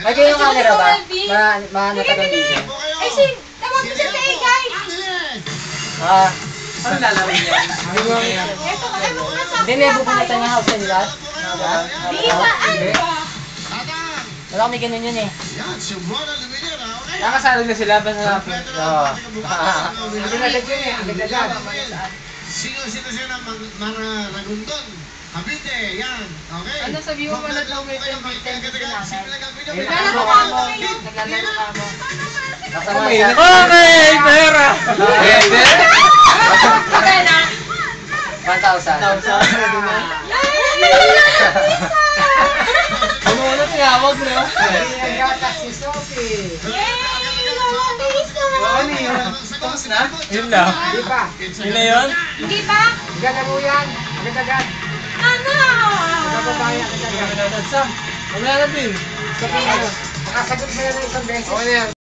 Ay, kayo yung camera ba? Natagal dito. Ay, tawag ko sa tayo, guys. Ano lalawin yan? Eto, alam mo nga sa Hindi na pupunta niya house and lot. Di ba? Ano ba? Wala kami ganun yun eh. Nakasalo na sila ba sa Oo. Pinagdag yun eh. Pinagdag. Sino siya na Maragondon? Cavite, yan. Okay? Ano sabi mo man daw may tembitin si nanay? Naglalaro ka mo. Naglalaro ka mo. Kasama siya. Okay, pera! Okay na. 1,000. Ano na tinawag mo? si Sophie. Yay! Nababilis naman. Tapos na? Yun lang. Hindi pa. Yun na yun? Hindi ba? Ganda mo yan. Agad-agad. Ano? Napapaya agad-agad. Wala na din. Sabihin mo. Nakasagot mo yan ng isang beses. Okay na yan.